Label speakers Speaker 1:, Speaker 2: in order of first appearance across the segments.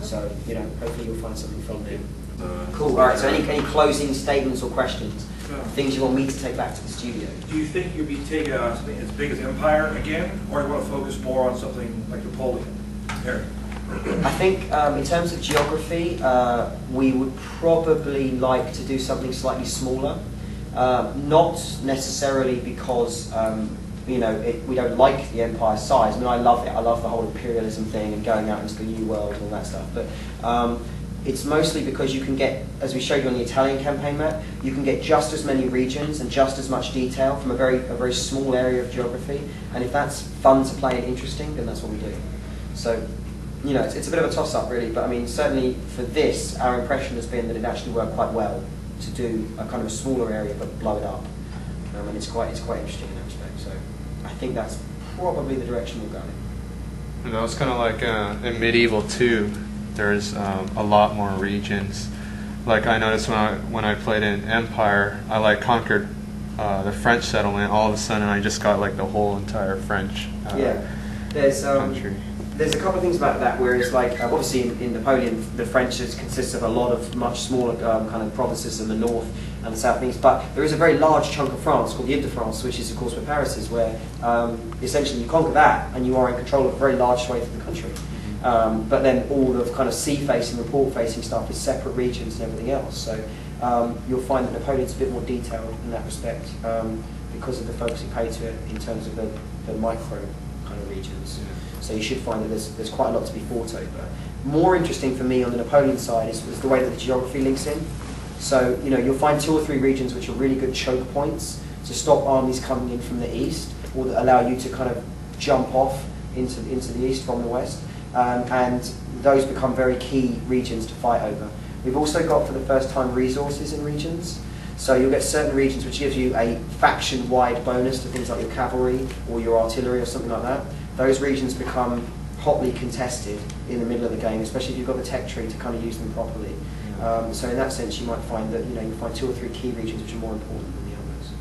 Speaker 1: So, you know, hopefully you'll find something from there. Cool. All right. So, any closing statements or questions? Things you want me to take back to the studio?
Speaker 2: Do you think you'll be taking something as big as Empire again, or do you want to focus more on something like Napoleon? Eric?
Speaker 1: I think in terms of geography, we would probably like to do something slightly smaller. Not necessarily because you know, we don't like the Empire size. I mean, I love it. I love the whole imperialism thing and going out into the New World and all that stuff. But it's mostly because you can get, as we showed you on the Italian campaign map, you can get just as many regions and just as much detail from a very small area of geography. And if that's fun to play and interesting, then that's what we do. So, you know, it's a bit of a toss-up, really. But I mean, certainly for this, our impression has been that it actually worked quite well to do a kind of a smaller area but blow it up. And it's quite interesting in that respect. So I think that's probably the direction we'll go in.
Speaker 3: And that was kind of like in Medieval 2. There's a lot more regions. Like I noticed when I played in Empire, I like conquered the French settlement. All of a sudden, I just got like the whole entire French country.
Speaker 1: There's a couple of things about that, whereas like obviously in Napoleon, the French consists of a lot of much smaller kind of provinces in the north and the south and east, but there is a very large chunk of France called the Ile-de-France, which is of course where Paris is, where essentially you conquer that and you are in control of a very large swathe of the country. But then all the kind of sea-facing and port-facing stuff is separate regions and everything else. So you'll find that Napoleon's a bit more detailed in that respect because of the focus he paid to it in terms of the micro kind of regions. Yeah. So you should find that there's quite a lot to be fought over. More interesting for me on the Napoleon side is the way that the geography links in. So you know, you'll find 2 or 3 regions which are really good choke points to stop armies coming in from the east, or that allow you to kind of jump off into the east from the west. And those become very key regions to fight over. We've also got, for the first time, resources in regions. So you'll get certain regions which gives you a faction-wide bonus to things like your cavalry or your artillery or something like that. Those regions become hotly contested in the middle of the game, especially if you've got the tech tree to kind of use them properly. So in that sense, you might find that you find 2 or 3 key regions which are more important than the others.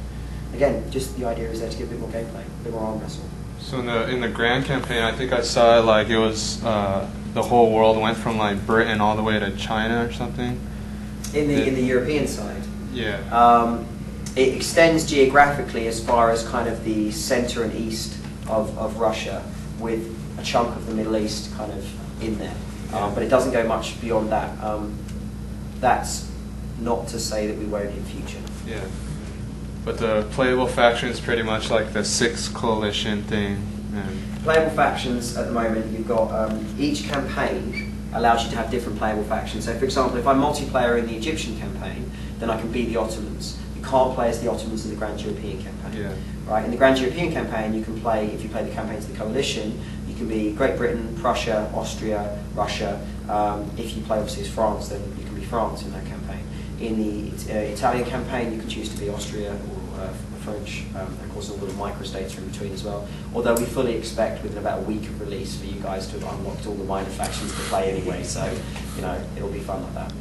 Speaker 1: Again, just the idea is there to give a bit more gameplay, a bit more arm wrestle.
Speaker 3: So in the Grand Campaign, I think I saw like it was the whole world went from like Britain all the way to China or something.
Speaker 1: In the European side.
Speaker 3: Yeah.
Speaker 1: It extends geographically as far as kind of the center and east of Russia, with a chunk of the Middle East kind of in there. But it doesn't go much beyond that. That's not to say that we won't in future.
Speaker 3: Yeah. But the playable faction is pretty much like the 6th coalition thing. And
Speaker 1: playable factions at the moment, you've got each campaign allows you to have different playable factions. So for example, if I'm multiplayer in the Egyptian campaign, then I can be the Ottomans. You can't play as the Ottomans in the Grand European campaign.
Speaker 3: Yeah.
Speaker 1: Right? In the Grand European campaign, you can play, if you play the campaigns of the coalition, you can be Great Britain, Prussia, Austria, Russia. If you play obviously as France, then you can be France in that campaign. In the Italian campaign, you can choose to be Austria or French. Of course, all the microstates are in between as well. Although we fully expect within about a week of release for you guys to have unlocked all the minor factions to play anyway. So, you know, it'll be fun like that.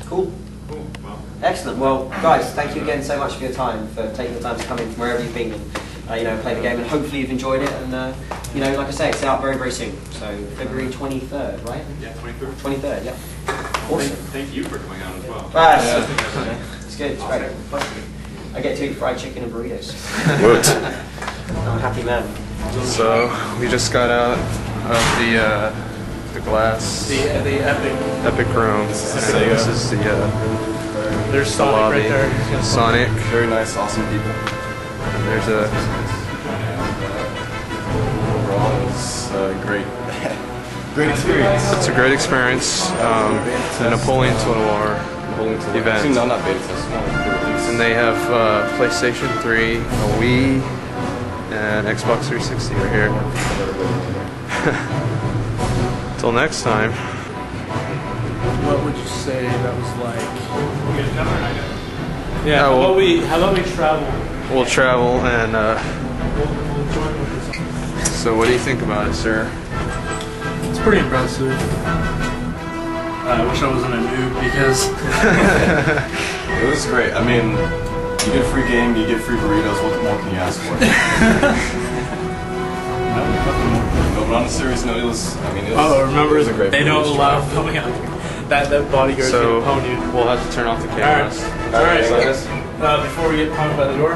Speaker 1: Cool.
Speaker 4: Cool. Well.
Speaker 1: Excellent. Well, guys, thank you again so much for your time, for taking the time to come in from wherever you've been and play the game. And hopefully you've enjoyed it. And like I say, it's out very soon. So February 23rd, right?
Speaker 4: Yeah, 23rd.
Speaker 1: 23rd. Yeah. Awesome.
Speaker 4: Thank you for coming out as well.
Speaker 1: It's good. It's great. I get to eat fried chicken and burritos. I'm a happy man.
Speaker 3: So we just got out of the glass.
Speaker 5: The
Speaker 3: epic room. This is the
Speaker 5: there's Sonic
Speaker 3: lobby.
Speaker 5: right there.
Speaker 3: Sonic.
Speaker 6: Very nice, awesome people.
Speaker 3: And there's a.
Speaker 6: Overall, it was great. Great experience.
Speaker 3: It's a great experience. The Napoleon Total War event.
Speaker 6: No, not beta test.
Speaker 3: And they have PlayStation 3, a Wii, and Xbox 360 right here. Till next time.
Speaker 5: What would you say that was like? Yeah.
Speaker 3: Yeah,
Speaker 5: how about we travel?
Speaker 3: We'll travel and. So what do you think about it, sir?
Speaker 5: It's pretty impressive. I wish I wasn't a noob because
Speaker 6: it was great. I mean, you get a free game, you get free burritos. What more can you ask for?
Speaker 5: no, nothing more.
Speaker 6: but on a serious note, it was. I mean, it was.
Speaker 5: Oh, remember,
Speaker 6: it was a great
Speaker 5: they don't
Speaker 6: footage.
Speaker 5: allow filming out. That bodyguard's
Speaker 3: So
Speaker 5: gonna pwn you.
Speaker 3: we'll have to turn off the cameras.
Speaker 5: Alright.
Speaker 3: So
Speaker 5: Before we get pwned by the door,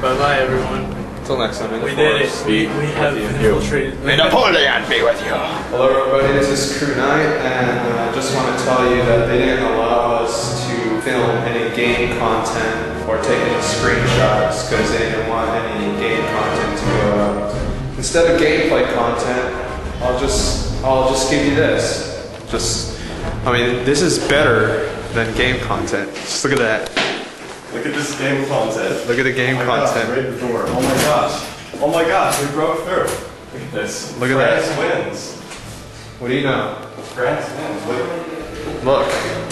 Speaker 5: bye-bye everyone.
Speaker 3: until next time. in the
Speaker 5: We did it.
Speaker 3: forest.
Speaker 5: We have infiltrated.
Speaker 3: May Napoleon be with you. Hello everybody, this is Crue Night, and I just want to tell you that they didn't allow us to film any game content or take any screenshots because they didn't want any game content to go out. Instead of gameplay content, I'll just give you this. I mean, this is better than game content. Just look at that.
Speaker 6: Look at this game content.
Speaker 3: Look at the game
Speaker 6: Oh my gosh,
Speaker 3: content.
Speaker 6: right before. Oh my gosh. Oh my gosh, we broke through. Look at this.
Speaker 3: Look at that.
Speaker 6: France wins.
Speaker 3: What do you know?
Speaker 6: France wins. Look.
Speaker 3: Look.